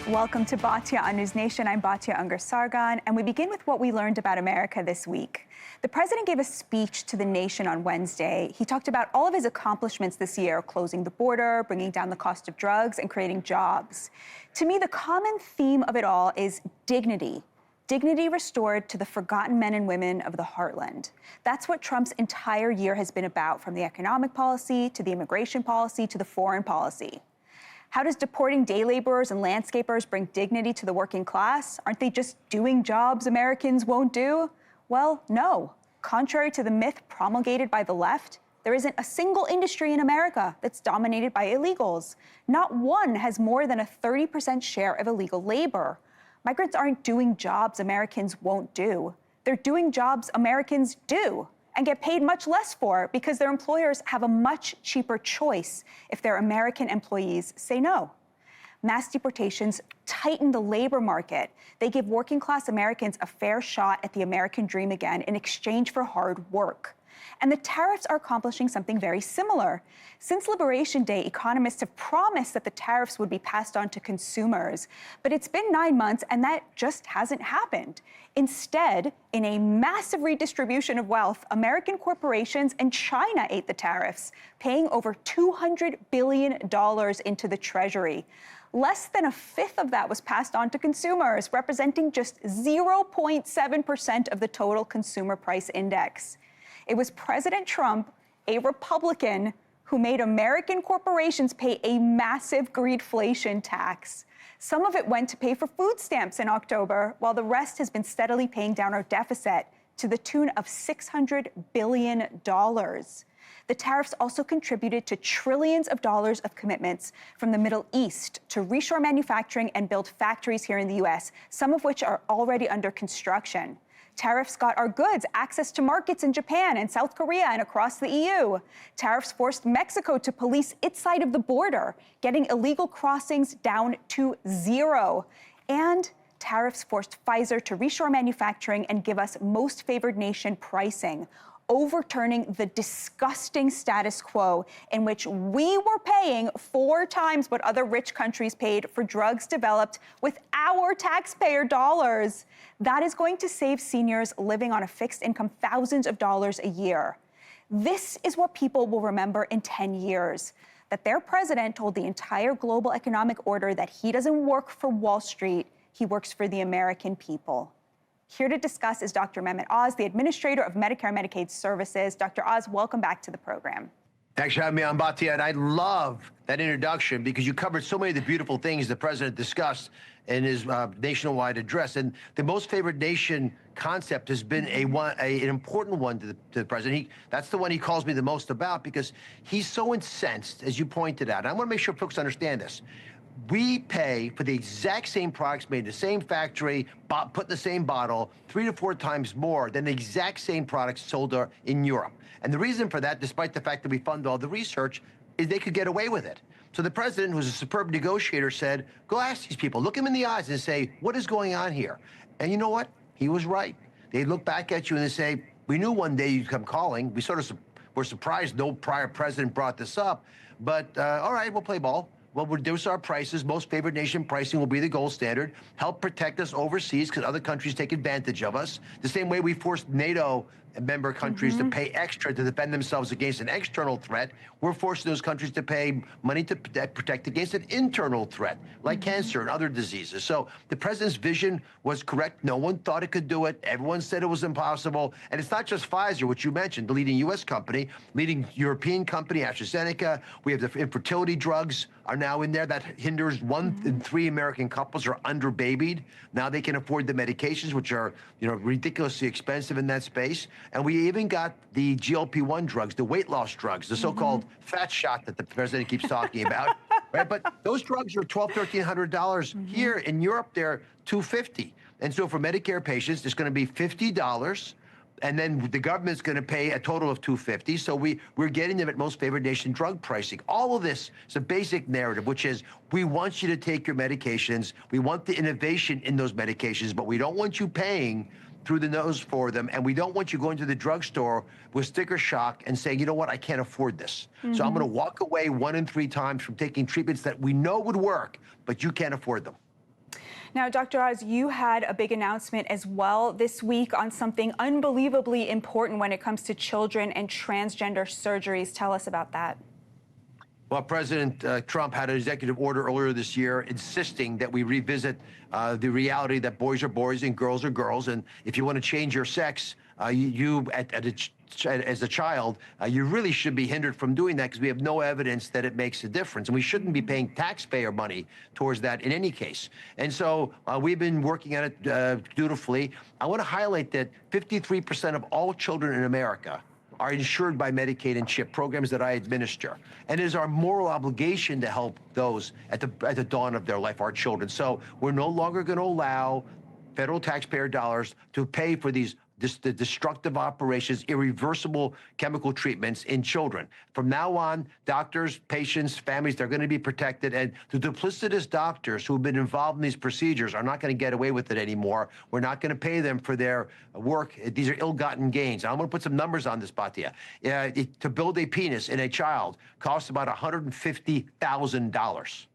Welcome to Batya on NewsNation. I'm Batya Ungar-Sargon, and we begin with what we learned about America this week. The president gave a speech to the nation on Wednesday. He talked about all of his accomplishments this year, closing the border, bringing down the cost of drugs, and creating jobs. To me, the common theme of it all is dignity. Dignity restored to the forgotten men and women of the heartland. That's what Trump's entire year has been about, from the economic policy to the immigration policy to the foreign policy. How does deporting day laborers and landscapers bring dignity to the working class? Aren't they just doing jobs Americans won't do? Well, no. Contrary to the myth promulgated by the left, there isn't a single industry in America that's dominated by illegals. Not one has more than a 30% share of illegal labor. Migrants aren't doing jobs Americans won't do. They're doing jobs Americans do and get paid much less for because their employers have a much cheaper choice if their American employees say no. Mass deportations tighten the labor market. They give working-class Americans a fair shot at the American dream again in exchange for hard work. And the tariffs are accomplishing something very similar. Since Liberation Day, economists have promised that the tariffs would be passed on to consumers. But it's been 9 months, and that just hasn't happened. Instead, in a massive redistribution of wealth, American corporations and China ate the tariffs, paying over $200 billion into the Treasury. Less than a fifth of that was passed on to consumers, representing just 0.7% of the total consumer price index. It was President Trump, a Republican, who made American corporations pay a massive greedflation tax. Some of it went to pay for food stamps in October, while the rest has been steadily paying down our deficit to the tune of $600 billion. The tariffs also contributed to trillions of dollars of commitments from the Middle East to reshore manufacturing and build factories here in the U.S., some of which are already under construction. Tariffs got our goods access to markets in Japan and South Korea and across the EU. Tariffs forced Mexico to police its side of the border, getting illegal crossings down to 0. And tariffs forced Pfizer to reshore manufacturing and give us most favored nation pricing, overturning the disgusting status quo in which we were paying 4 times what other rich countries paid for drugs developed with our taxpayer dollars. That is going to save seniors living on a fixed income thousands of dollars a year. This is what people will remember in 10 years, that their president told the entire global economic order that he doesn't work for Wall Street, he works for the American people. Here to discuss is Dr. Mehmet Oz, the administrator of Medicare and Medicaid Services. Dr. Oz, welcome back to the program. Thanks for having me on, Batya, and I love that introduction because you covered so many of the beautiful things the president discussed in his nationwide address. And the most favored nation concept has been an important one to the president. That's the one he calls me the most about because he's so incensed, as you pointed out. And I want to make sure folks understand this. We pay for the exact same products made in the same factory, put in the same bottle, 3 to 4 times more than the exact same products sold in Europe. And the reason for that, despite the fact that we fund all the research, is they could get away with it. So the president, who's a superb negotiator, said, go ask these people, look them in the eyes and say, what is going on here? And you know what? He was right. They look back at you and they say, we knew one day you'd come calling. We sort of were surprised no prior president brought this up. But all right, we'll play ball. We'll reduce our prices. Most favored nation pricing will be the gold standard. Help protect us overseas because other countries take advantage of us. The same way we forced NATO member countries to pay extra to defend themselves against an external threat, we're forcing those countries to pay money to protect against an internal threat, like cancer and other diseases. So the president's vision was correct. No one thought it could do it. Everyone said it was impossible. And it's not just Pfizer, which you mentioned, the leading U.S. company, leading European company, AstraZeneca. We have the infertility drugs are now in there. That hinders 1 in 3 American couples are under-babied. Now they can afford the medications, which are ridiculously expensive in that space. And we even got the GLP-1 drugs, the weight loss drugs, the so-called fat shot that the president keeps talking about. Right? But those drugs are $1,200, $1,300. Here in Europe, they're $250. And so for Medicare patients, it's going to be $50. And then the government's going to pay a total of $250. So we're getting them at most favored nation drug pricing. All of this is a basic narrative, which is we want you to take your medications. We want the innovation in those medications, but we don't want you paying through the nose for them, and we don't want you going to the drugstore with sticker shock and saying, you know what, I can't afford this. So I'm going to walk away 1 in 3 times from taking treatments that we know would work, but you can't afford them. Now, Dr. Oz, you had a big announcement as well this week on something unbelievably important when it comes to children and transgender surgeries. Tell us about that. Well, President Trump had an executive order earlier this year insisting that we revisit the reality that boys are boys and girls are girls. And if you want to change your sex, as a child, you really should be hindered from doing that because we have no evidence that it makes a difference. And we shouldn't be paying taxpayer money towards that in any case. And so we've been working on it dutifully. I want to highlight that 53% of all children in America are insured by Medicaid and CHIP programs that I administer. And it is our moral obligation to help those at the dawn of their life, our children. So we're no longer going to allow federal taxpayer dollars to pay for the destructive operations, irreversible chemical treatments in children. From now on, doctors, patients, families, they're going to be protected. And the duplicitous doctors who have been involved in these procedures are not going to get away with it anymore. We're not going to pay them for their work. These are ill-gotten gains. I'm going to put some numbers on this, Batya. To build a penis in a child costs about $150,000.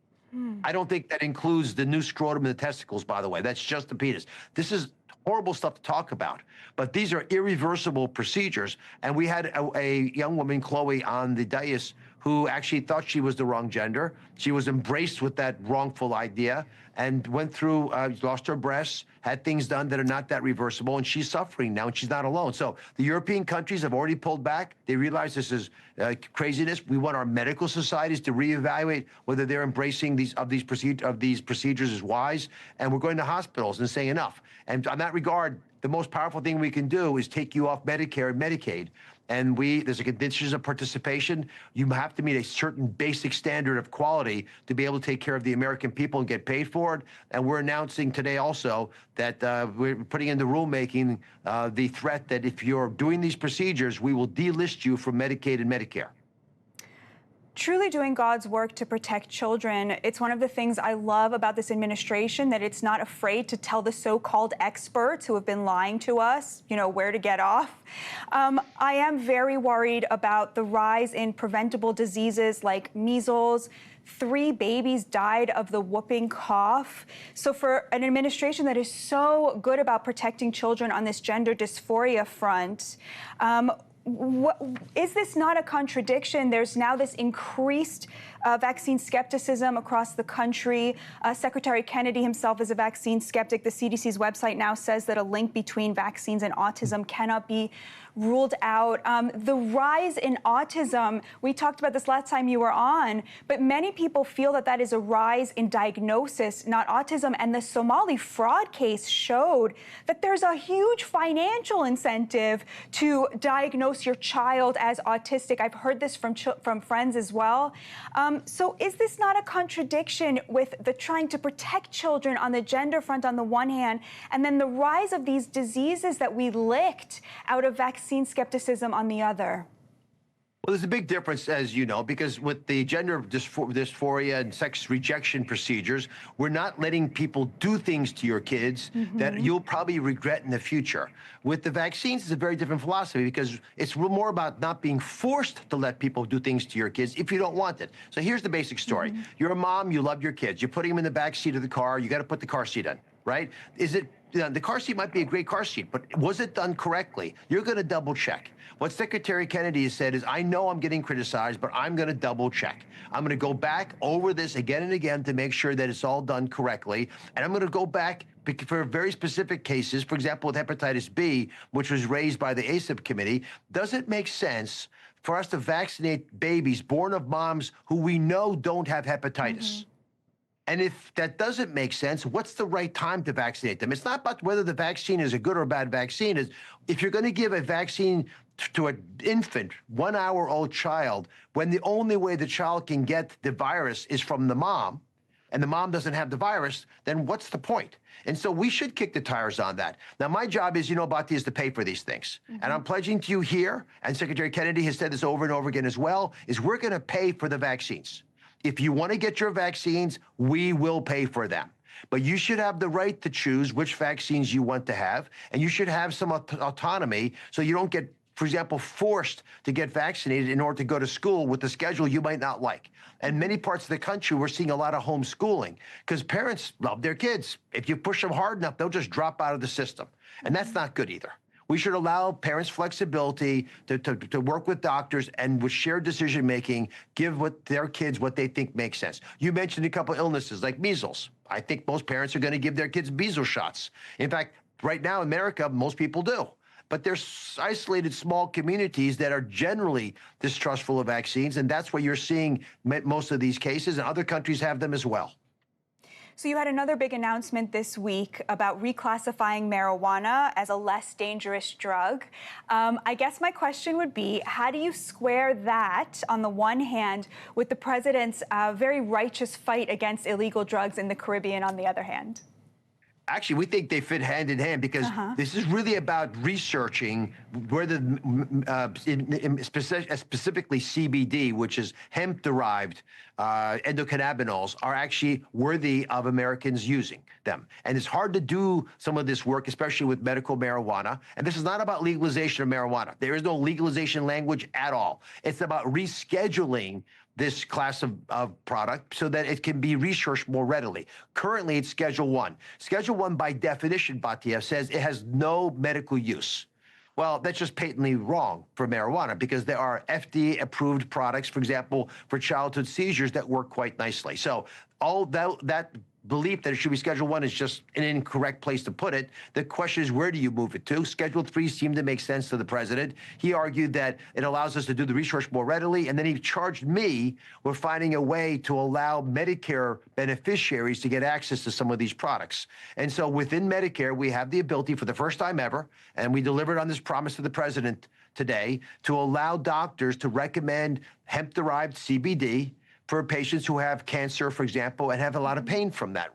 I don't think that includes the new scrotum and the testicles, by the way. That's just the penis. This is horrible stuff to talk about, but these are irreversible procedures. And we had a young woman, Chloe, on the dais who actually thought she was the wrong gender. She was embraced with that wrongful idea and went through, lost her breasts, had things done that are not that reversible, and she's suffering now, and she's not alone. So the European countries have already pulled back. They realize this is craziness. We want our medical societies to reevaluate whether they're embracing these procedures as wise, and we're going to hospitals and saying enough. And on that regard, the most powerful thing we can do is take you off Medicare and Medicaid. And there's a conditions of participation. You have to meet a certain basic standard of quality to be able to take care of the American people and get paid for it. And we're announcing today also that we're putting into rulemaking the threat that if you're doing these procedures, we will delist you from Medicaid and Medicare. Truly doing God's work to protect children. It's one of the things I love about this administration, that it's not afraid to tell the so-called experts who have been lying to us, where to get off. I am very worried about the rise in preventable diseases like measles. 3 babies died of the whooping cough. So for an administration that is so good about protecting children on this gender dysphoria front, is this not a contradiction? There's now this increased vaccine skepticism across the country. Secretary Kennedy himself is a vaccine skeptic. The CDC's website now says that a link between vaccines and autism cannot be ruled out. The rise in autism, we talked about this last time you were on, but many people feel that that is a rise in diagnosis, not autism. And the Somali fraud case showed that there's a huge financial incentive to diagnose your child as autistic. I've heard this from friends as well. So is this not a contradiction with the trying to protect children on the gender front on the one hand, and then the rise of these diseases that we licked out of vaccine skepticism on the other? Well, there's a big difference, as you know, because with the gender dysphoria and sex rejection procedures, we're not letting people do things to your kids that you'll probably regret in the future. With the vaccines, it's a very different philosophy because it's more about not being forced to let people do things to your kids if you don't want it. So here's the basic story. You're a mom, you love your kids. You're putting them in the back seat of the car. You got to put the car seat on, right? The car seat might be a great car seat, but was it done correctly? You're going to double check. What Secretary Kennedy has said is, I know I'm getting criticized, but I'm going to double check. I'm going to go back over this again and again to make sure that it's all done correctly. And I'm going to go back for very specific cases. For example, with hepatitis B, which was raised by the ACIP committee, does it make sense for us to vaccinate babies born of moms who we know don't have hepatitis? And if that doesn't make sense, what's the right time to vaccinate them? It's not about whether the vaccine is a good or bad vaccine. Is if you're going to give a vaccine to an infant, 1-hour-old child, when the only way the child can get the virus is from the mom, and the mom doesn't have the virus, then what's the point? And so we should kick the tires on that. Now, my job is, Batya, is to pay for these things. And I'm pledging to you here, and Secretary Kennedy has said this over and over again as well, is we're going to pay for the vaccines. If you want to get your vaccines, we will pay for them. But you should have the right to choose which vaccines you want to have, and you should have some autonomy so you don't get for example, forced to get vaccinated in order to go to school with a schedule you might not like. And many parts of the country, we're seeing a lot of homeschooling because parents love their kids. If you push them hard enough, they'll just drop out of the system. And that's not good either. We should allow parents flexibility to work with doctors and with shared decision-making, give their kids what they think makes sense. You mentioned a couple illnesses like measles. I think most parents are going to give their kids measles shots. In fact, right now in America, most people do. But there's isolated small communities that are generally distrustful of vaccines, and that's where you're seeing most of these cases, and other countries have them as well. So you had another big announcement this week about reclassifying marijuana as a less dangerous drug. I guess my question would be, how do you square that, on the one hand, with the president's very righteous fight against illegal drugs in the Caribbean on the other hand? Actually, we think they fit hand in hand because this is really about researching whether, specifically CBD, which is hemp-derived endocannabinoids, are actually worthy of Americans using them. And it's hard to do some of this work, especially with medical marijuana. And this is not about legalization of marijuana. There is no legalization language at all. It's about rescheduling this class of product so that it can be researched more readily. Currently, it's Schedule 1. Schedule 1, by definition, Batya, says it has no medical use. Well, that's just patently wrong for marijuana because there are FDA-approved products, for example, for childhood seizures that work quite nicely. So all that belief that it should be Schedule 1 is just an incorrect place to put it. The question is, where do you move it to? Schedule 3 seemed to make sense to the president. He argued that it allows us to do the research more readily, and then he charged me with finding a way to allow Medicare beneficiaries to get access to some of these products. And so within Medicare, we have the ability for the first time ever, and we delivered on this promise to the president today, to allow doctors to recommend hemp-derived CBD for patients who have cancer, for example, and have a lot of pain from that.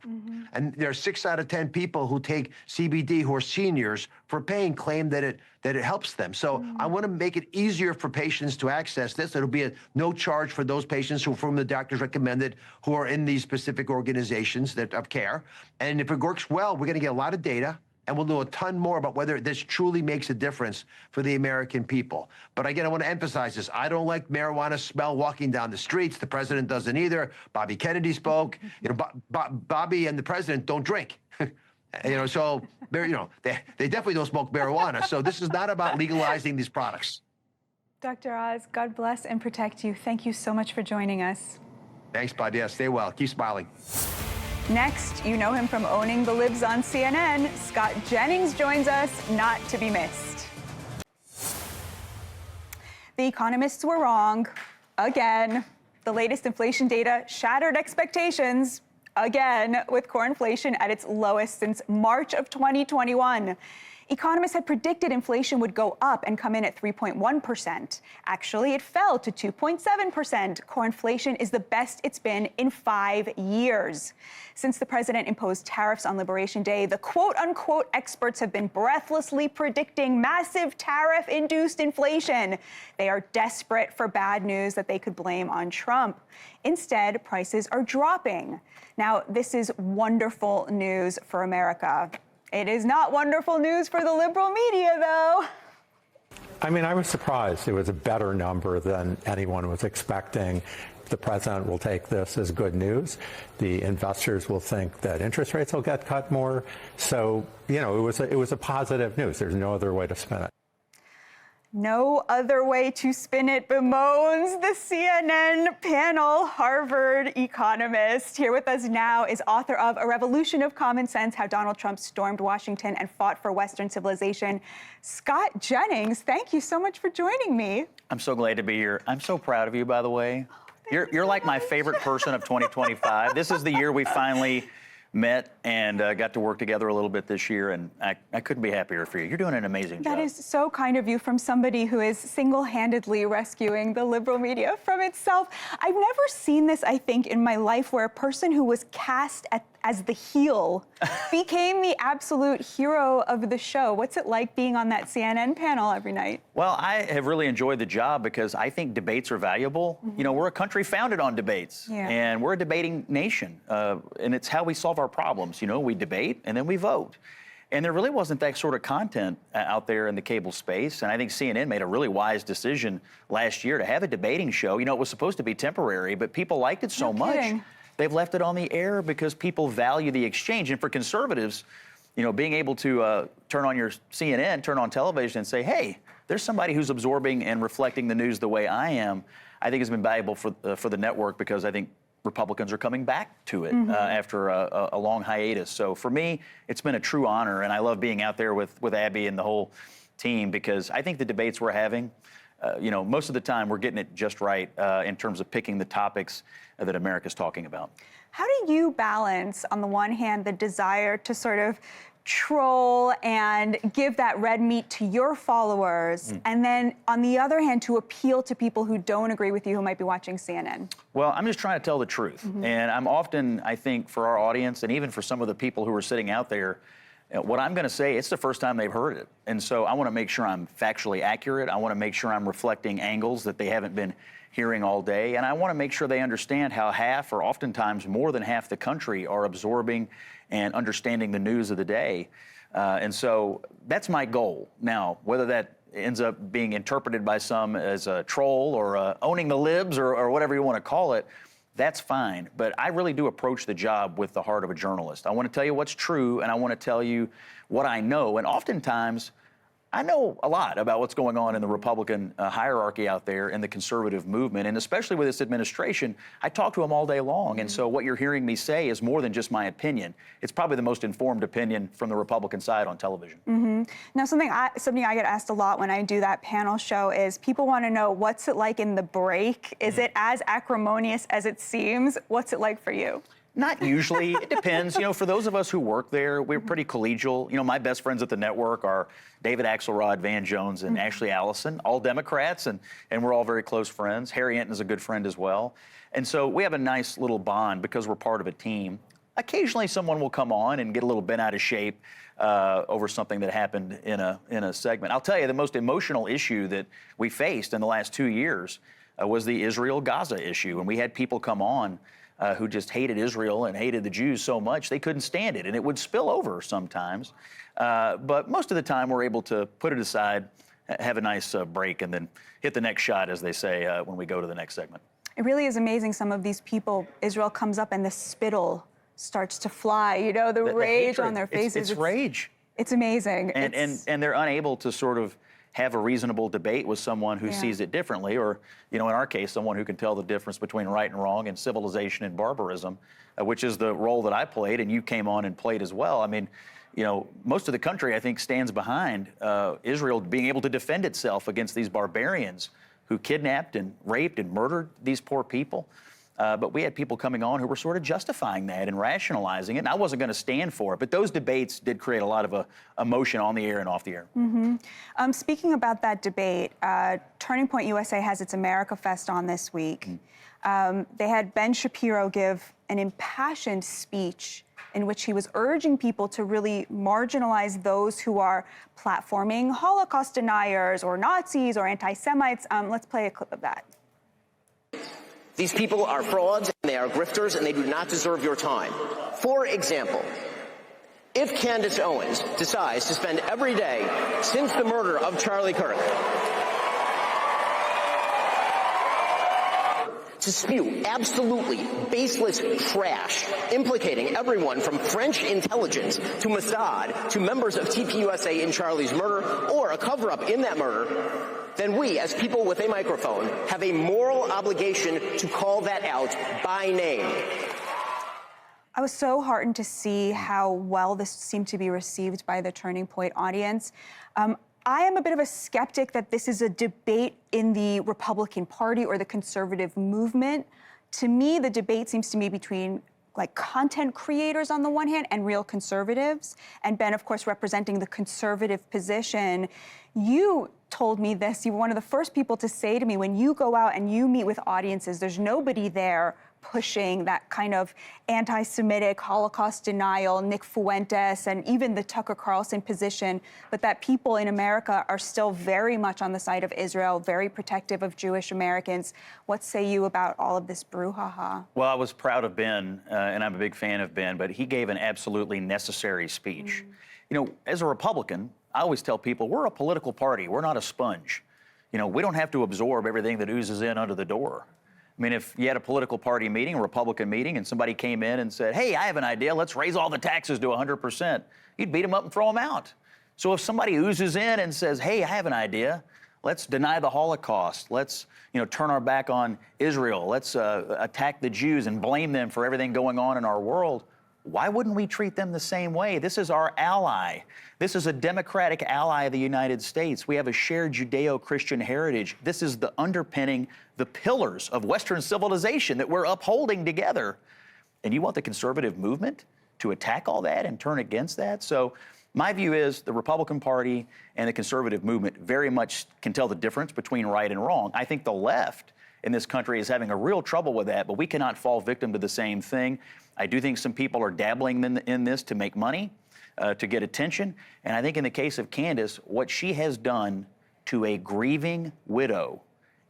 And there are 6 out of 10 people who take CBD who are seniors for pain claim that it helps them. So I want to make it easier for patients to access this. It'll be no charge for those patients who the doctors recommended who are in these specific organizations of care. And if it works well, we're going to get a lot of data. And we'll know a ton more about whether this truly makes a difference for the American people. But again, I want to emphasize this. I don't like marijuana smell walking down the streets. The president doesn't either. Bobby Kennedy spoke. You know, Bobby and the president don't drink. You know, so they definitely don't smoke marijuana. So this is not about legalizing these products. Dr. Oz, God bless and protect you. Thank you so much for joining us. Thanks, Bud. Yeah, stay well. Keep smiling. Next, you know him from owning the libs on CNN. Scott Jennings joins us, not to be missed. The economists were wrong, again. The latest inflation data shattered expectations, again, with core inflation at its lowest since March of 2021. Economists had predicted inflation would go up and come in at 3.1%. Actually, it fell to 2.7%. Core inflation is the best it's been in 5 years. Since the president imposed tariffs on Liberation Day, the quote-unquote experts have been breathlessly predicting massive tariff-induced inflation. They are desperate for bad news that they could blame on Trump. Instead, prices are dropping. Now, this is wonderful news for America. It is not wonderful news for the liberal media, though. I mean, I was surprised. It was a better number than anyone was expecting. The president will take this as good news. The investors will think that interest rates will get cut more. So, you know, it was a positive news. There's no other way to spin it. No other way to spin it, bemoans the CNN panel. Harvard economist here with us now is author of A Revolution of Common Sense, How Donald Trump Stormed Washington and Fought for Western Civilization. Scott Jennings, thank you so much for joining me. I'm so glad to be here. I'm so proud of you, by the way. You're like my favorite person of 2025. This is the year we finally met and got to work together a little bit this year, and I couldn't be happier for you. You're doing an amazing job. That is so kind of you from somebody who is single-handedly rescuing the liberal media from itself. I've never seen this, I think, in my life where a person who was cast as the heel became the absolute hero of the show. What's it like being on that CNN panel every night? Well, I have really enjoyed the job because I think debates are valuable. You know, we're a country founded on debates, and we're a debating nation, and it's how we solve our problems. You know, we debate and then we vote. And there really wasn't that sort of content out there in the cable space. And I think CNN made a really wise decision last year to have a debating show. You know, it was supposed to be temporary, but people liked it so much. They've left it on the air because people value the exchange. And for conservatives, you know, being able to turn on your CNN, turn on television and say, hey, there's somebody who's absorbing and reflecting the news the way I am, I think has been valuable for the network, because I think Republicans are coming back to it after a long hiatus. So for me, it's been a true honor, and I love being out there with Abby and the whole team, because I think the debates we're having, you know, most of the time we're getting it just right in terms of picking the topics that America's talking about. How do you balance, on the one hand, the desire to sort of troll and give that red meat to your followers, and then on the other hand to appeal to people who don't agree with you, who might be watching CNN? Well, I'm just trying to tell the truth. And I'm often, I think, for our audience and even for some of the people who are sitting out there, what I'm going to say, it's the first time they've heard it. And so I want to make sure I'm factually accurate. I want to make sure I'm reflecting angles that they haven't been hearing all day. And I want to make sure they understand how half, or oftentimes more than half, the country are absorbing and understanding the news of the day. And so that's my goal. Now, whether that ends up being interpreted by some as a troll or owning the libs or whatever you want to call it, that's fine. But I really do approach the job with the heart of a journalist. I want to tell you what's true, and I want to tell you what I know. And oftentimes, I know a lot about what's going on in the Republican hierarchy out there in the conservative movement, and especially with this administration. I talk to them all day long, and so what you're hearing me say is more than just my opinion. It's probably the most informed opinion from the Republican side on television. Now, something I get asked a lot when I do that panel show is people want to know, what's it like in the break? Is it as acrimonious as it seems? What's it like for you? Not usually. It depends. You know, for those of us who work there, we're pretty collegial. You know, my best friends at the network are David Axelrod, Van Jones, and Ashley Allison, all Democrats, and we're all very close friends. Harry Enton's a good friend as well. And so we have a nice little bond because we're part of a team. Occasionally someone will come on and get a little bent out of shape over something that happened in a segment. I'll tell you, the most emotional issue that we faced in the last 2 years was the Israel-Gaza issue. And we had people come on who just hated Israel and hated the Jews so much they couldn't stand it, and it would spill over sometimes. But most of the time we're able to put it aside, have a nice break, and then hit the next shot, as they say, when we go to the next segment. It really is amazing. Some of these people, Israel comes up and the spittle starts to fly, you know, the rage on their faces. It's rage. It's amazing. And they're unable to sort of have a reasonable debate with someone who sees it differently, or, you know, in our case, someone who can tell the difference between right and wrong and civilization and barbarism, which is the role that I played, and you came on and played as well. I mean, you know, most of the country, I think, stands behind Israel being able to defend itself against these barbarians who kidnapped and raped and murdered these poor people. But we had people coming on who were sort of justifying that and rationalizing it, and I wasn't going to stand for it. But those debates did create a lot of emotion on the air and off the air. Speaking about that debate, Turning Point USA has its AmericaFest on this week. They had Ben Shapiro give an impassioned speech in which he was urging people to really marginalize those who are platforming Holocaust deniers or Nazis or anti-Semites. Let's play a clip of that. These people are frauds, and they are grifters, and they do not deserve your time. For example, if Candace Owens decides to spend every day since the murder of Charlie Kirk to spew absolutely baseless trash implicating everyone from French intelligence to Mossad to members of TPUSA in Charlie's murder, or a cover-up in that murder, then we, as people with a microphone, have a moral obligation to call that out by name. I was so heartened to see how well this seemed to be received by the Turning Point audience. I am a bit of a skeptic that this is a debate in the Republican Party or the conservative movement. To me, the debate seems to me between like content creators on the one hand and real conservatives. And Ben, of course, representing the conservative position. You told me this. You were one of the first people to say to me, when you go out and you meet with audiences, there's nobody there pushing that kind of anti-Semitic Holocaust denial, Nick Fuentes, and even the Tucker Carlson position, but that people in America are still very much on the side of Israel, very protective of Jewish Americans. What say you about all of this brouhaha? Well, I was proud of Ben, and I'm a big fan of Ben, but he gave an absolutely necessary speech. You know, as a Republican, I always tell people we're a political party. We're not a sponge. You know, we don't have to absorb everything that oozes in under the door. I mean, if you had a political party meeting, a Republican meeting, and somebody came in and said, hey, I have an idea, let's raise all the taxes to 100%, you'd beat them up and throw them out. So if somebody oozes in and says, hey, I have an idea, let's deny the Holocaust, let's, you know, turn our back on Israel, let's attack the Jews and blame them for everything going on in our world, why wouldn't we treat them the same way? This is our ally. This is a democratic ally of the United States. We have a shared Judeo-Christian heritage. This is the underpinning, the pillars of Western civilization that we're upholding together. And you want the conservative movement to attack all that and turn against that? So my view is the Republican Party and the conservative movement very much can tell the difference between right and wrong. I think the left in this country is having a real trouble with that, but we cannot fall victim to the same thing. I do think some people are dabbling in this to make money, to get attention. And I think in the case of Candace, what she has done to a grieving widow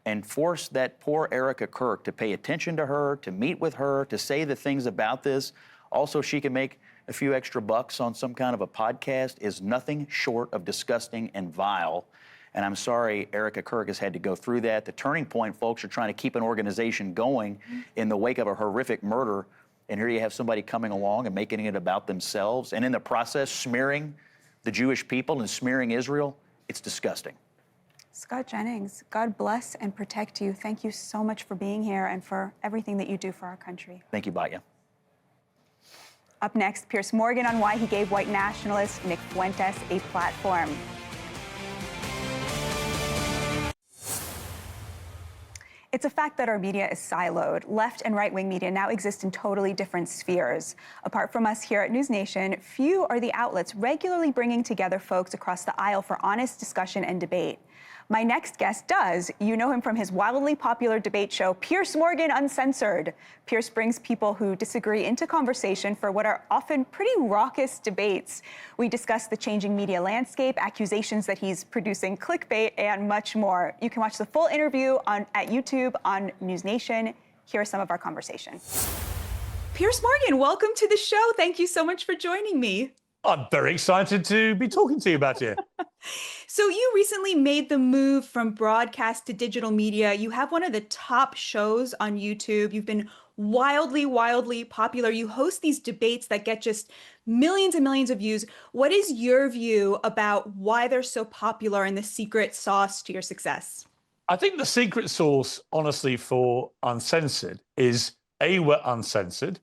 and forced that poor Erica Kirk to pay attention to her, to meet with her, to say the things about this. Also, she can make a few extra bucks on some kind of a podcast is nothing short of disgusting and vile. And I'm sorry Erica Kirk has had to go through that. The Turning Point folks are trying to keep an organization going in the wake of a horrific murder. And here you have somebody coming along and making it about themselves, and in the process smearing the Jewish people and smearing Israel. It's disgusting. Scott Jennings, God bless and protect you. Thank you so much for being here and for everything that you do for our country. Thank you, Batya. Up next, Piers Morgan on why he gave white nationalist Nick Fuentes a platform. It's a fact that our media is siloed. Left and right-wing media now exist in totally different spheres. Apart from us here at NewsNation, few are the outlets regularly bringing together folks across the aisle for honest discussion and debate. My next guest does. You know him from his wildly popular debate show, Piers Morgan Uncensored. Piers brings people who disagree into conversation for what are often pretty raucous debates. We discuss the changing media landscape, accusations that he's producing clickbait, and much more. You can watch the full interview at YouTube on NewsNation. Here are some of our conversation. Piers Morgan, welcome to the show. Thank you so much for joining me. I'm very excited to be talking to you about it. So you recently made the move from broadcast to digital media. You have one of the top shows on YouTube. You've been wildly, wildly popular. You host these debates that get just millions and millions of views. What is your view about why they're so popular and the secret sauce to your success? I think the secret sauce, honestly, for Uncensored is A, we're uncensored,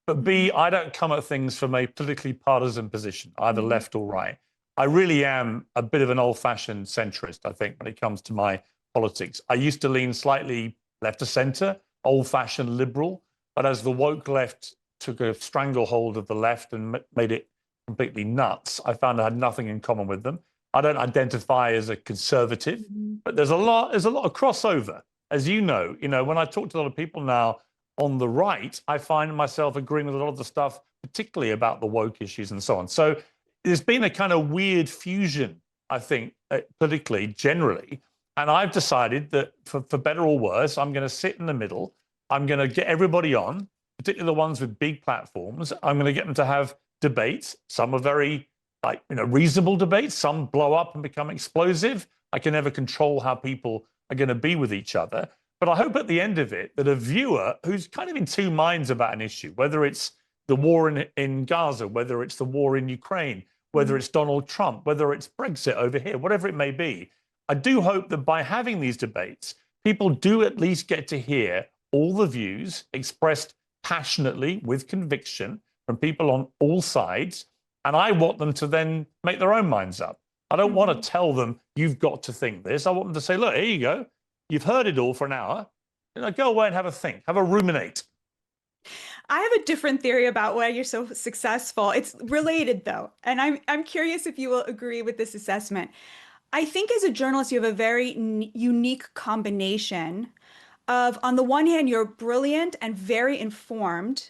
but B, I don't come at things from a politically partisan position, either left or right. I really am a bit of an old-fashioned centrist, I think, when it comes to my politics. I used to lean slightly left to center, old-fashioned liberal, but as the woke left took a stranglehold of the left and made it completely nuts, I found I had nothing in common with them. I don't identify as a conservative, but there's a lot of crossover. As you know, when I talk to a lot of people now on the right, I find myself agreeing with a lot of the stuff, particularly about the woke issues and so on. So there's been a kind of weird fusion, I think, politically, generally. And I've decided that for better or worse, I'm going to sit in the middle. I'm going to get everybody on, particularly the ones with big platforms. I'm going to get them to have debates. Some are very reasonable debates. Some blow up and become explosive. I can never control how people are going to be with each other. But I hope at the end of it that a viewer who's kind of in two minds about an issue, whether it's the war in Gaza, whether it's the war in Ukraine, whether it's Donald Trump, whether it's Brexit over here, whatever it may be, I do hope that by having these debates, people do at least get to hear all the views expressed passionately with conviction from people on all sides. And I want them to then make their own minds up. I don't want to tell them, you've got to think this. I want them to say, look, here you go. You've heard it all for an hour. Go away and have a think, have a ruminate. I have a different theory about why you're so successful. It's related, though. And I'm curious if you will agree with this assessment. I think as a journalist, you have a very unique combination of, on the one hand, you're brilliant and very informed.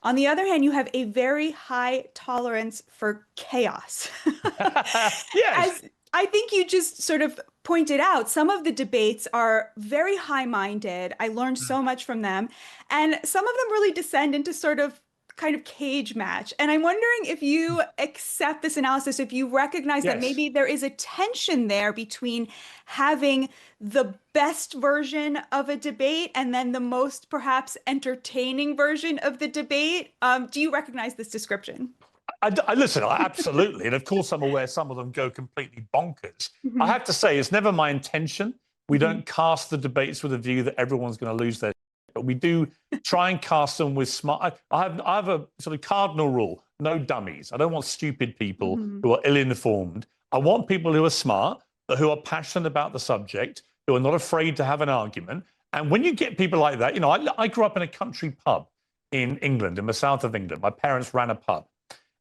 On the other hand, you have a very high tolerance for chaos. Yes. As I think you just sort of pointed out, some of the debates are very high-minded. I learned so much from them. And some of them really descend into sort of kind of cage match. And I'm wondering if you accept this analysis, if you recognize that Yes. maybe there is a tension there between having the best version of a debate and then the most perhaps entertaining version of the debate. Do you recognize this description? Listen, absolutely. And of course, I'm aware some of them go completely bonkers. I have to say, it's never my intention. We don't cast the debates with a view that everyone's going to lose their, but we do try and cast them with smart. I have a sort of cardinal rule: no dummies. I don't want stupid people who are ill-informed. I want people who are smart, but who are passionate about the subject, who are not afraid to have an argument. And when you get people like that, you know, I grew up in a country pub in England, in the south of England. My parents ran a pub.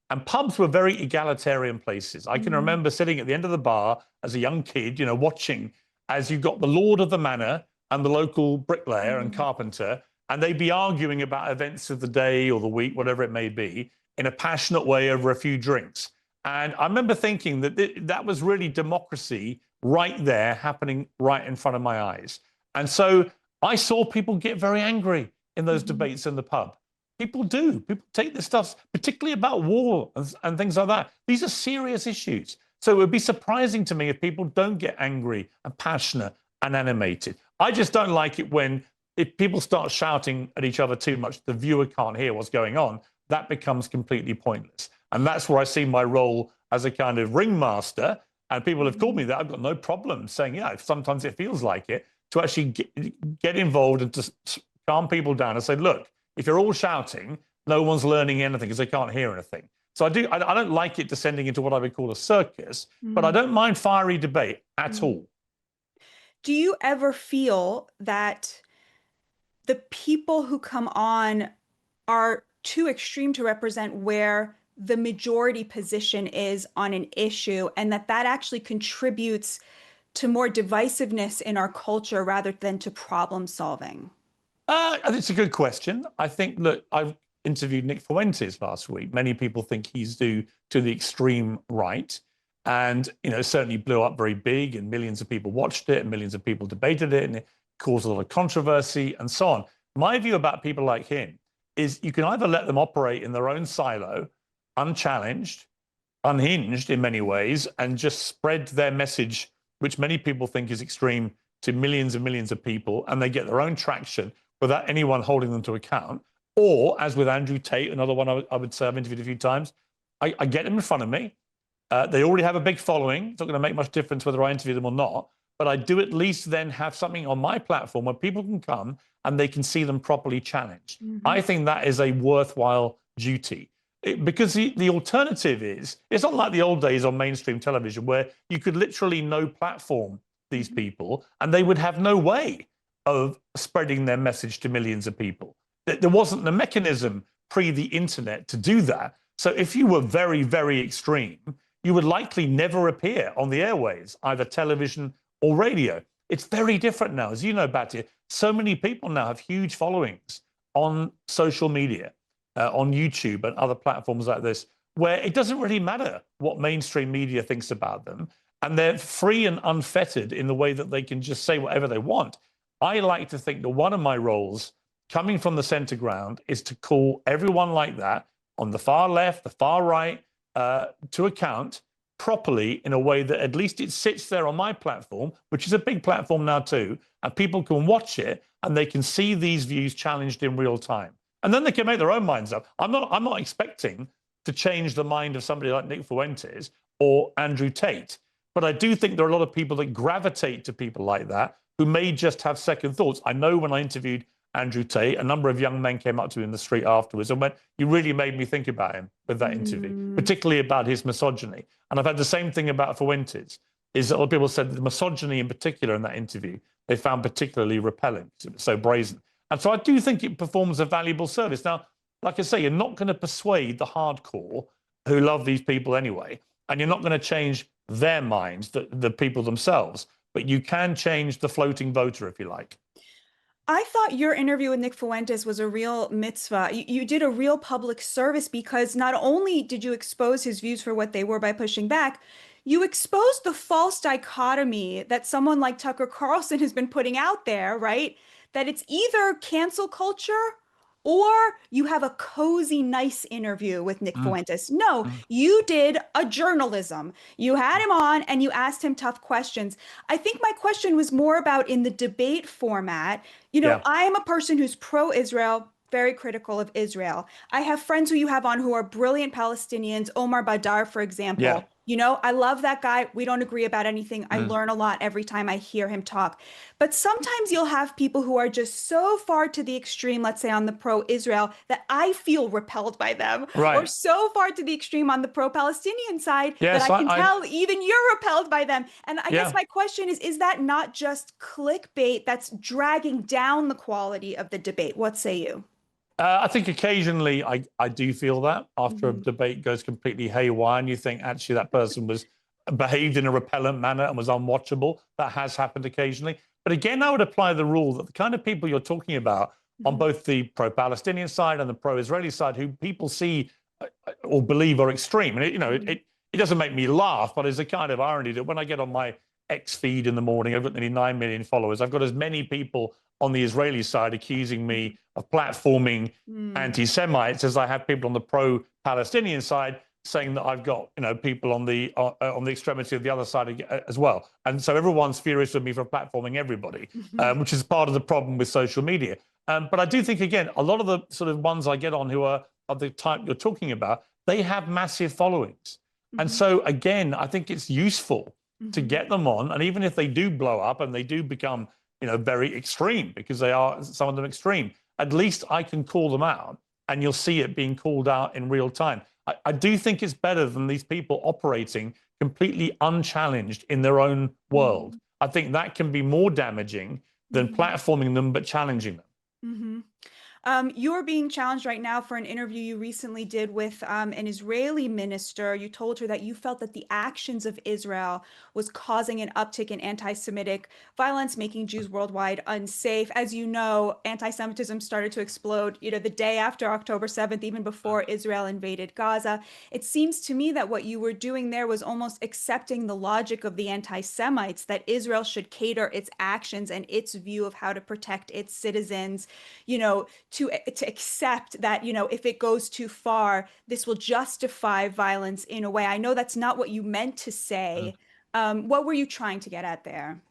And pubs were very egalitarian places. I can remember sitting at the end of the bar as a young kid, you know, watching as you got the lord of the manor and the local bricklayer and carpenter, and they'd be arguing about events of the day or the week, whatever it may be, in a passionate way over a few drinks. And I remember thinking that that was really democracy right there, happening right in front of my eyes. And so I saw people get very angry in those debates in the pub. People do. People take this stuff, particularly about war and things like that. These are serious issues. So it would be surprising to me if people don't get angry and passionate and animated. I just don't like it when if people start shouting at each other too much, the viewer can't hear what's going on. That becomes completely pointless. And that's where I see my role as a kind of ringmaster. And people have called me that. I've got no problem saying, yeah, sometimes it feels like it, to actually get involved and to calm people down and say, look, if you're all shouting, no one's learning anything because they can't hear anything. So I don't like it descending into what I would call a circus, but I don't mind fiery debate at all. Do you ever feel that the people who come on are too extreme to represent where the majority position is on an issue, and that actually contributes to more divisiveness in our culture rather than to problem solving? It's a good question. I think, look, I've interviewed Nick Fuentes last week. Many people think he's due to the extreme right. And, you know, certainly blew up very big and millions of people watched it and millions of people debated it and it caused a lot of controversy and so on. My view about people like him is you can either let them operate in their own silo, unchallenged, unhinged in many ways, and just spread their message, which many people think is extreme, to millions and millions of people, and they get their own traction without anyone holding them to account. Or, as with Andrew Tate, another one I would say I've interviewed a few times, I get them in front of me. They already have a big following. It's not going to make much difference whether I interview them or not. But I do at least then have something on my platform where people can come and they can see them properly challenged. I think that is a worthwhile duty. Because the alternative is, it's not like the old days on mainstream television where you could literally no platform these people and they would have no way of spreading their message to millions of people. There wasn't the mechanism pre the internet to do that. So if you were very, very extreme, you would likely never appear on the airwaves, either television or radio. It's very different now. As you know, Batya, so many people now have huge followings on social media, on YouTube and other platforms like this, where it doesn't really matter what mainstream media thinks about them. And they're free and unfettered in the way that they can just say whatever they want. I like to think that one of my roles coming from the center ground is to call everyone like that on the far left, the far right, to account properly in a way that at least it sits there on my platform, which is a big platform now too, and people can watch it and they can see these views challenged in real time. And then they can make their own minds up. I'm not expecting to change the mind of somebody like Nick Fuentes or Andrew Tate. But I do think there are a lot of people that gravitate to people like that who may just have second thoughts. I know when I interviewed Andrew Tate, a number of young men came up to me in the street afterwards and went, you really made me think about him with that interview, particularly about his misogyny. And I've had the same thing about Fuentes, is that a lot of people said the misogyny in particular in that interview, they found particularly repelling because it was so brazen. And so I do think it performs a valuable service. Now, like I say, you're not going to persuade the hardcore who love these people anyway, and you're not going to change their minds, the people themselves, but you can change the floating voter, if you like. I thought your interview with Nick Fuentes was a real mitzvah. You did a real public service because not only did you expose his views for what they were by pushing back, you exposed the false dichotomy that someone like Tucker Carlson has been putting out there, right? That it's either cancel culture or you have a cozy, nice interview with Nick Fuentes. No, you did a journalism. You had him on and you asked him tough questions. I think my question was more about in the debate format. Yeah. I am a person who's pro-Israel, very critical of Israel. I have friends who you have on who are brilliant Palestinians, Omar Badar, for example. Yeah. I love that guy. We don't agree about anything. I learn a lot every time I hear him talk. But sometimes you'll have people who are just so far to the extreme, let's say on the pro-Israel, that I feel repelled by them. Right. Or so far to the extreme on the pro-Palestinian side Yes, that I can tell even you're repelled by them. And I guess my question is that not just clickbait that's dragging down the quality of the debate? What say you? I think occasionally I do feel that after a debate goes completely haywire and you think actually that person was behaved in a repellent manner and was unwatchable. That has happened occasionally. But again, I would apply the rule that the kind of people you're talking about on both the pro-Palestinian side and the pro-Israeli side, who people see or believe are extreme, and it doesn't make me laugh, but it's a kind of irony that when I get on my X feed in the morning, I've got nearly 9 million followers. I've got as many people on the Israeli side accusing me of platforming anti-Semites as I have people on the pro-Palestinian side saying that I've got people on the extremity of the other side as well. And so everyone's furious with me for platforming everybody, which is part of the problem with social media. But I do think, again, a lot of the sort of ones I get on who are of the type you're talking about, they have massive followings. And so, again, I think it's useful to get them on. And even if they do blow up and they do become very extreme, because they are, some of them extreme, at least I can call them out and you'll see it being called out in real time. I do think it's better than these people operating completely unchallenged in their own world. I think that can be more damaging than platforming them but challenging them. You're being challenged right now for an interview you recently did with an Israeli minister. You told her that you felt that the actions of Israel was causing an uptick in anti-Semitic violence, making Jews worldwide unsafe. As you know, anti-Semitism started to explode, the day after October 7th, even before Israel invaded Gaza. It seems to me that what you were doing there was almost accepting the logic of the anti-Semites, that Israel should cater its actions and its view of how to protect its citizens, to accept that, if it goes too far, this will justify violence in a way. I know that's not what you meant to say. What were you trying to get at there?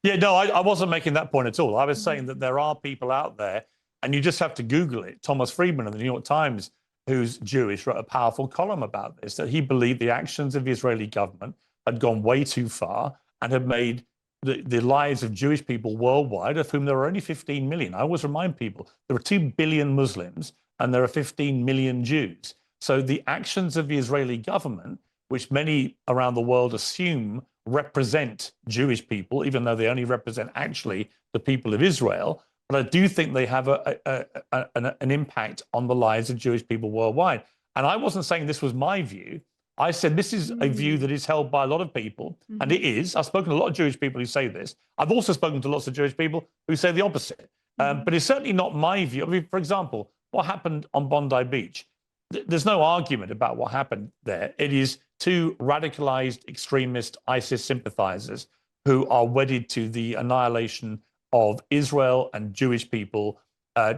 Yeah, no, I wasn't making that point at all. I was saying that there are people out there, and you just have to Google it. Thomas Friedman of the New York Times, who's Jewish, wrote a powerful column about this, that he believed the actions of the Israeli government had gone way too far and had made the lives of Jewish people worldwide, of whom there are only 15 million. I always remind people there are 2 billion Muslims and there are 15 million Jews. So the actions of the Israeli government, which many around the world assume represent Jewish people, even though they only represent actually the people of Israel, but I do think they have an impact on the lives of Jewish people worldwide. And I wasn't saying this was my view. I said this is a view that is held by a lot of people, and it is. I've spoken to a lot of Jewish people who say this. I've also spoken to lots of Jewish people who say the opposite. But it's certainly not my view. I mean, for example, what happened on Bondi Beach? There's no argument about what happened there. It is 2 radicalized extremist ISIS sympathizers who are wedded to the annihilation of Israel and Jewish people,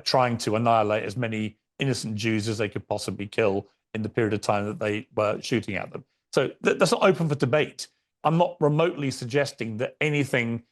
trying to annihilate as many innocent Jews as they could possibly kill in the period of time that they were shooting at them. So that's not open for debate. I'm not remotely suggesting that anything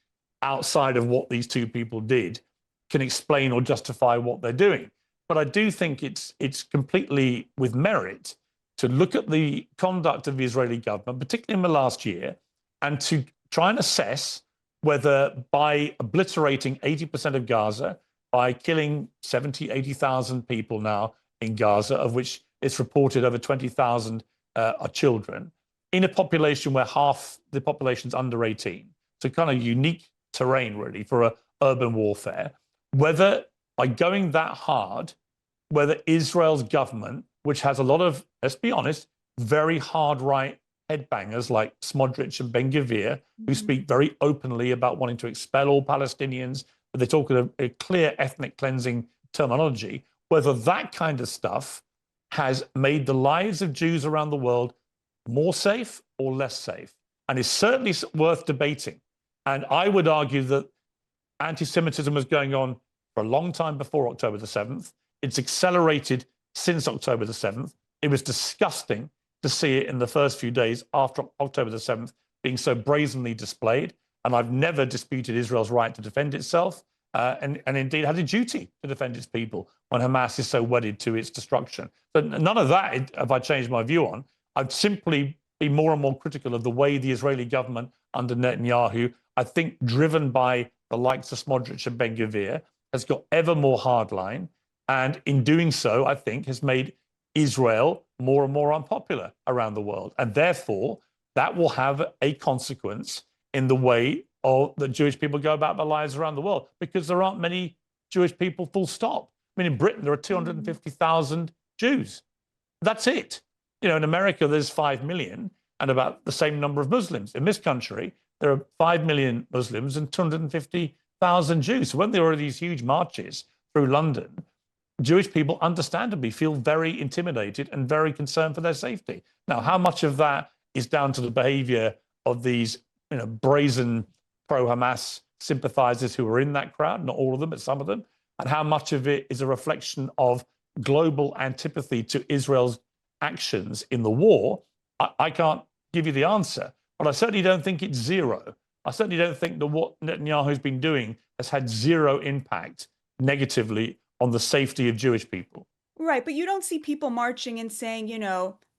outside of what these 2 people did can explain or justify what they're doing. But I do think it's completely with merit to look at the conduct of the Israeli government, particularly in the last year, and to try and assess whether by obliterating 80% of Gaza, by killing 70, 80,000 people now in Gaza, of which it's reported over 20,000 are children, in a population where half the population's under 18. So kind of unique terrain, really, for urban warfare. Whether by going that hard, whether Israel's government, which has a lot of, let's be honest, very hard right headbangers like Smotrich and Ben Gvir, who speak very openly about wanting to expel all Palestinians, but they talk of a clear ethnic cleansing terminology, whether that kind of stuff has made the lives of Jews around the world more safe or less safe. And it's certainly worth debating. And I would argue that anti-Semitism was going on for a long time before October the 7th. It's accelerated since October the 7th. It was disgusting to see it in the first few days after October the 7th being so brazenly displayed. And I've never disputed Israel's right to defend itself and indeed had a duty to defend its people when Hamas is so wedded to its destruction. So none of that have I changed my view on. I'd simply be more and more critical of the way the Israeli government under Netanyahu, I think driven by the likes of Smotrich and Ben-Gvir, has got ever more hardline. And in doing so, I think has made Israel more and more unpopular around the world. And therefore, that will have a consequence in the way that Jewish people go about their lives around the world, because there aren't many Jewish people, full stop. I mean, in Britain, there are 250,000 Jews. That's it. You know, in America, there's 5 million and about the same number of Muslims. In this country, there are 5 million Muslims and 250,000 Jews. So when there are these huge marches through London, Jewish people understandably feel very intimidated and very concerned for their safety. Now, how much of that is down to the behavior of these, brazen pro-Hamas sympathizers who are in that crowd? Not all of them, but some of them. And how much of it is a reflection of global antipathy to Israel's actions in the war? I can't give you the answer, but I certainly don't think it's zero. I certainly don't think that what Netanyahu's been doing has had zero impact negatively on the safety of Jewish people. Right, but you don't see people marching and saying,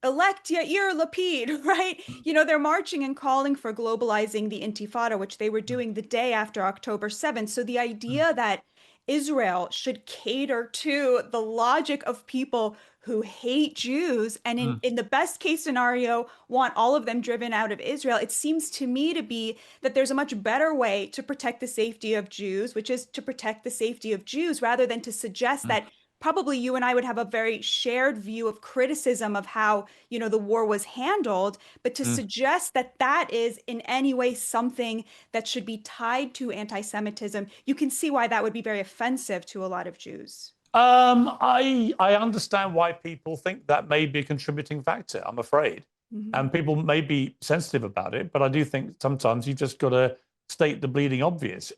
elect Yair Lapid, right? They're marching and calling for globalizing the Intifada, which they were doing the day after October 7th. So the idea that Israel should cater to the logic of people who hate Jews and in the best case scenario want all of them driven out of Israel, it seems to me to be that there's a much better way to protect the safety of Jews, which is to protect the safety of Jews, rather than to suggest that probably you and I would have a very shared view of criticism of how, the war was handled, but to suggest that that is in any way something that should be tied to anti-Semitism, you can see why that would be very offensive to a lot of Jews. I understand why people think that may be a contributing factor, I'm afraid. And people may be sensitive about it, but I do think sometimes you just got to state the bleeding obvious.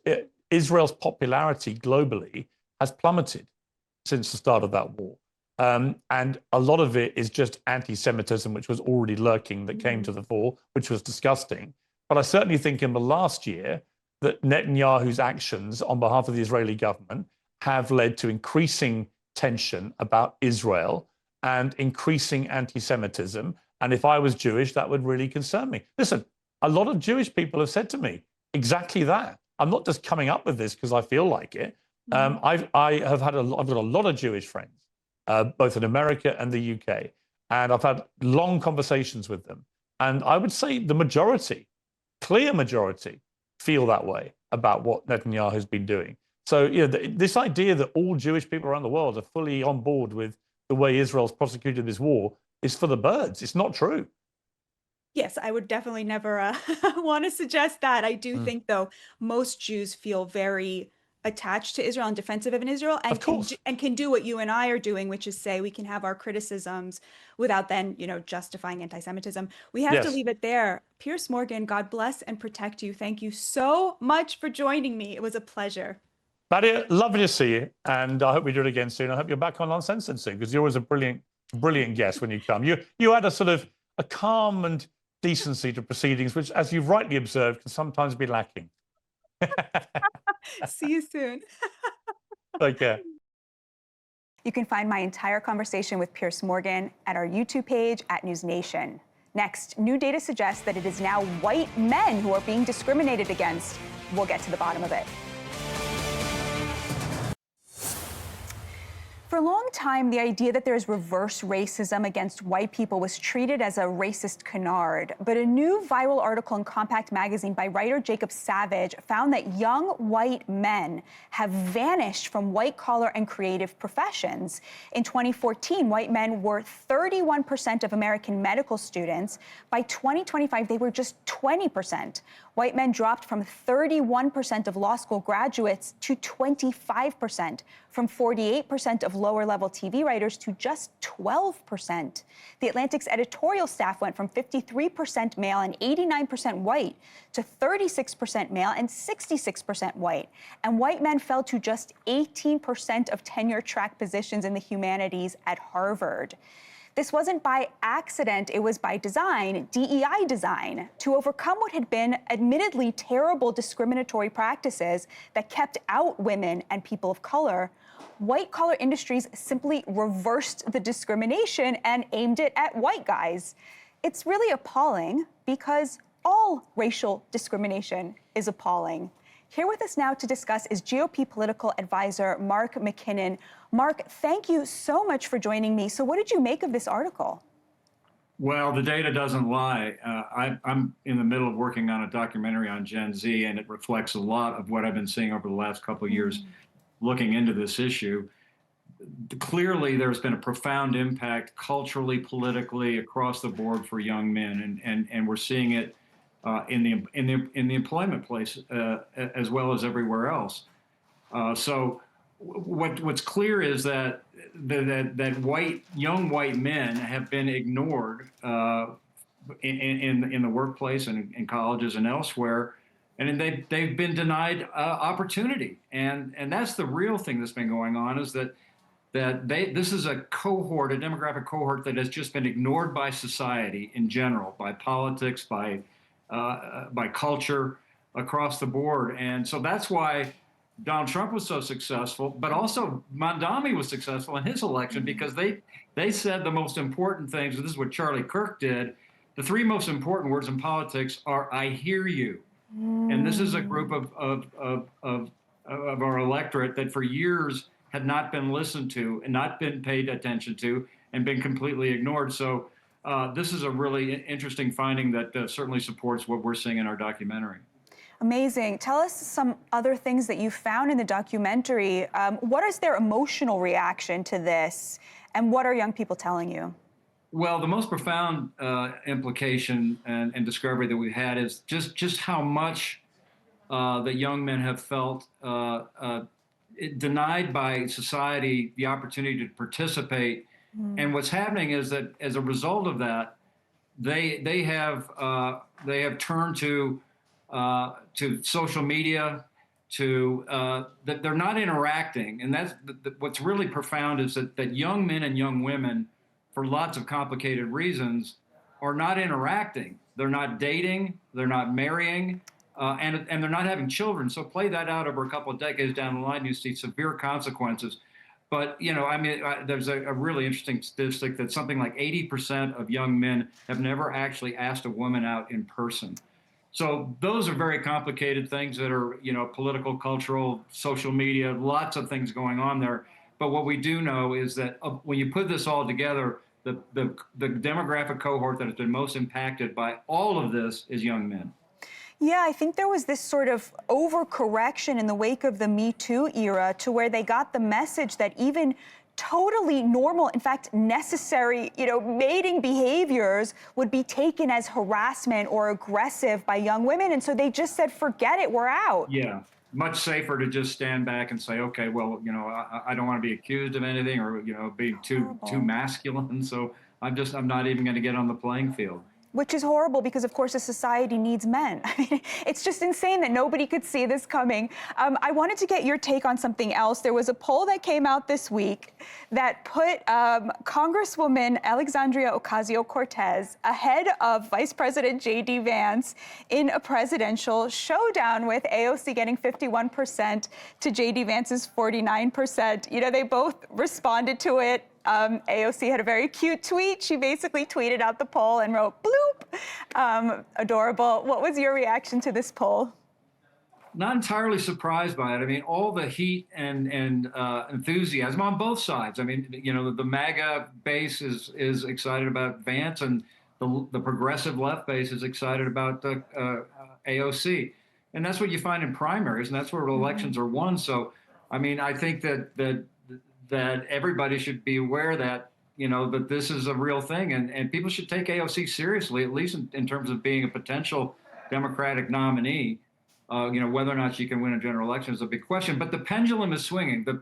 Israel's popularity globally has plummeted since the start of that war. And a lot of it is just anti-Semitism, which was already lurking, that came to the fore, which was disgusting. But I certainly think in the last year that Netanyahu's actions on behalf of the Israeli government have led to increasing tension about Israel and increasing anti-Semitism. And if I was Jewish, that would really concern me. Listen, a lot of Jewish people have said to me exactly that. I'm not just coming up with this because I feel like it. I've got a lot of Jewish friends, both in America and the UK, and I've had long conversations with them. And I would say the majority, clear majority, feel that way about what Netanyahu has been doing. So, this idea that all Jewish people around the world are fully on board with the way Israel's prosecuted this war is for the birds. It's not true. Yes, I would definitely never want to suggest that. I do think, though, most Jews feel very attached to Israel and defensive of Israel, and can do what you and I are doing, which is say we can have our criticisms without then, justifying anti-Semitism. We have to leave it there. Piers Morgan, God bless and protect you. Thank you so much for joining me. It was a pleasure. Batya, lovely to see you, and I hope we do it again soon. I hope you're back on Uncensored soon, because you're always a brilliant guest when you come. You had a sort of a calm and decency to proceedings, which, as you've rightly observed, can sometimes be lacking. See you soon. Take care. You can find my entire conversation with Piers Morgan at our YouTube page at NewsNation. Next, new data suggests that it is now white men who are being discriminated against. We'll get to the bottom of it. For a long time, the idea that there's reverse racism against white people was treated as a racist canard. But a new viral article in Compact magazine by writer Jacob Savage found that young white men have vanished from white-collar and creative professions. In 2014, white men were 31% of American medical students. By 2025, they were just 20%. White men dropped from 31% of law school graduates to 25%, from 48% of lower-level TV writers to just 12%. The Atlantic's editorial staff went from 53% male and 89% white to 36% male and 66% white. And white men fell to just 18% of tenure-track positions in the humanities at Harvard. This wasn't by accident, it was by design, DEI design, to overcome what had been admittedly terrible discriminatory practices that kept out women and people of color. White-collar industries simply reversed the discrimination and aimed it at white guys. It's really appalling because all racial discrimination is appalling. Here with us now to discuss is GOP political advisor Mark McKinnon. Mark, thank you so much for joining me. So what did you make of this article? Well, the data doesn't lie. I'm in the middle of working on a documentary on Gen Z, and it reflects a lot of what I've been seeing over the last couple of years looking into this issue. Clearly, there's been a profound impact culturally, politically, across the board for young men, and we're seeing it in the employment place as well as everywhere else. So what's clear is that young white men have been ignored in the workplace and in colleges and elsewhere, and they've been denied opportunity. And that's the real thing that's been going on, is that this is a cohort, a demographic cohort that has just been ignored by society in general, by politics, by culture, across the board. And so that's why Donald Trump was so successful, but also Mondami was successful in his election, because they said the most important things, and this is what Charlie Kirk did. The three most important words in politics are "I hear you," and this is a group of our electorate that for years had not been listened to and not been paid attention to and been completely ignored. So this is a really interesting finding that certainly supports what we're seeing in our documentary. Amazing. Tell us some other things that you found in the documentary. What is their emotional reaction to this, and what are young people telling you? Well, the most profound implication and discovery that we've had is just how much the young men have felt denied by society the opportunity to participate. And what's happening is that as a result of that, they have turned to social media, that they're not interacting. And that's what's really profound, is that young men and young women, for lots of complicated reasons, are not interacting. They're not dating, they're not marrying, and they're not having children. So play that out over a couple of decades down the line, you see severe consequences. But, there's a really interesting statistic that something like 80% of young men have never actually asked a woman out in person. So those are very complicated things that are, political, cultural, social media, lots of things going on there. But what we do know is that when you put this all together, the demographic cohort that has been most impacted by all of this is young men. Yeah, I think there was this sort of overcorrection in the wake of the Me Too era, to where they got the message that even totally normal, in fact, necessary, mating behaviors would be taken as harassment or aggressive by young women. And so they just said, forget it, we're out. Yeah, much safer to just stand back and say, okay, well, I don't want to be accused of anything, or, being too masculine. So I'm not even going to get on the playing field. Which is horrible, because, of course, a society needs men. I mean, it's just insane that nobody could see this coming. I wanted to get your take on something else. There was a poll that came out this week that put Congresswoman Alexandria Ocasio-Cortez ahead of Vice President J.D. Vance in a presidential showdown, with AOC getting 51% to J.D. Vance's 49%. They both responded to it. AOC had a very cute tweet. She basically tweeted out the poll and wrote, bloop. Adorable. What was your reaction to this poll? Not entirely surprised by it. I mean, all the heat and enthusiasm on both sides. I mean, the MAGA base is excited about Vance, and the progressive left base is excited about AOC. And that's what you find in primaries, and that's where elections are won. So, I mean, I think that everybody should be aware that, that this is a real thing, and people should take AOC seriously, at least in terms of being a potential Democratic nominee. Whether or not she can win a general election is a big question. But the pendulum is swinging. The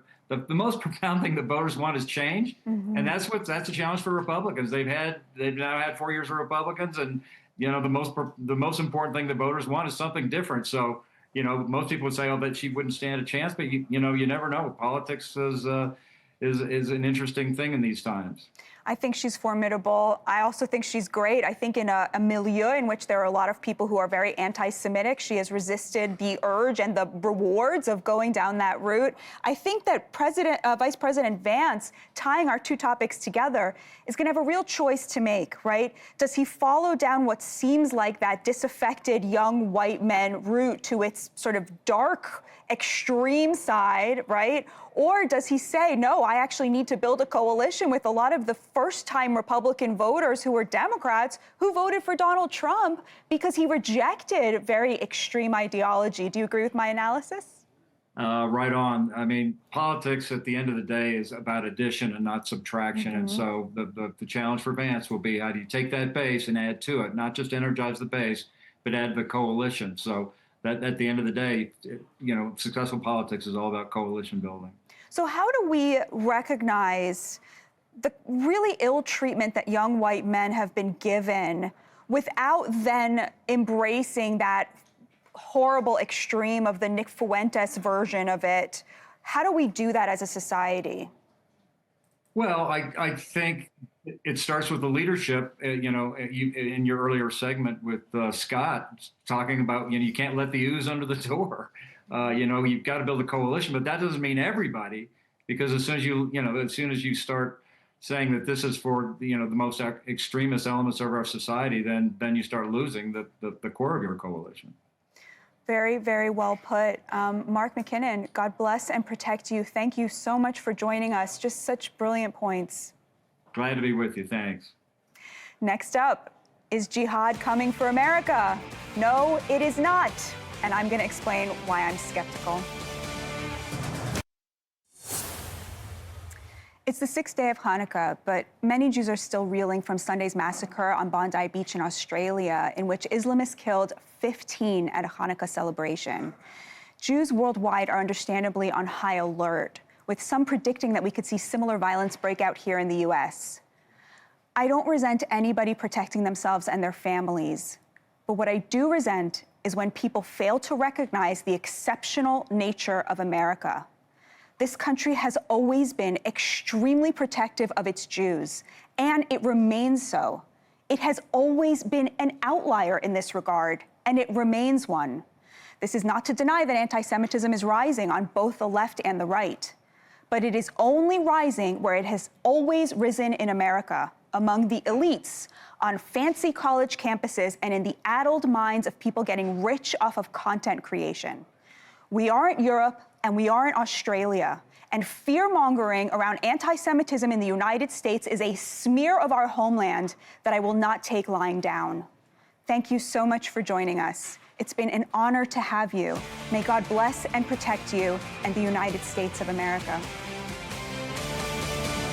most profound thing the voters want is change, and that's a challenge for Republicans. They've now had 4 years of Republicans, and the most important thing the voters want is something different. So most people would say, oh, that she wouldn't stand a chance, but you never know. Politics is an interesting thing in these times. I think she's formidable. I also think she's great. I think in a milieu in which there are a lot of people who are very anti-Semitic, she has resisted the urge and the rewards of going down that route. I think that Vice President Vance, tying our two topics together, is going to have a real choice to make, right? Does he follow down what seems like that disaffected young white men route to its sort of dark, extreme side, right? Or does he say, no, I actually need to build a coalition with a lot of the first-time Republican voters who were Democrats who voted for Donald Trump because he rejected very extreme ideology? Do you agree with my analysis? Right on. I mean, politics at the end of the day is about addition and not subtraction. And so the challenge for Vance will be, how do you take that base and add to it? Not just energize the base, but add the coalition. So that at the end of the day, successful politics is all about coalition building. So how do we recognize the really ill treatment that young white men have been given without then embracing that horrible extreme of the Nick Fuentes version of it? How do we do that as a society? Well, I think it starts with the leadership. In your earlier segment with Scott talking about, you can't let the ooze under the door. You've got to build a coalition, but that doesn't mean everybody, because as soon as you start saying that this is for the most extremist elements of our society, then you start losing the core of your coalition. Very, very well put. Mark McKinnon, God bless and protect you. Thank you so much for joining us. Just such brilliant points. Glad to be with you. Thanks. Next up, is jihad coming for America? No, it is not. And I'm going to explain why I'm skeptical. It's the 6th day of Hanukkah, but many Jews are still reeling from Sunday's massacre on Bondi Beach in Australia, in which Islamists killed 15 at a Hanukkah celebration. Jews worldwide are understandably on high alert, with some predicting that we could see similar violence break out here in the U.S. I don't resent anybody protecting themselves and their families, but what I do resent is when people fail to recognize the exceptional nature of America. This country has always been extremely protective of its Jews, and it remains so. It has always been an outlier in this regard, and it remains one. This is not to deny that anti-Semitism is rising on both the left and the right, but it is only rising where it has always risen in America, among the elites, on fancy college campuses, and in the addled minds of people getting rich off of content creation. We aren't Europe, and we aren't Australia. And fear-mongering around anti-Semitism in the United States is a smear of our homeland that I will not take lying down. Thank you so much for joining us. It's been an honor to have you. May God bless and protect you and the United States of America.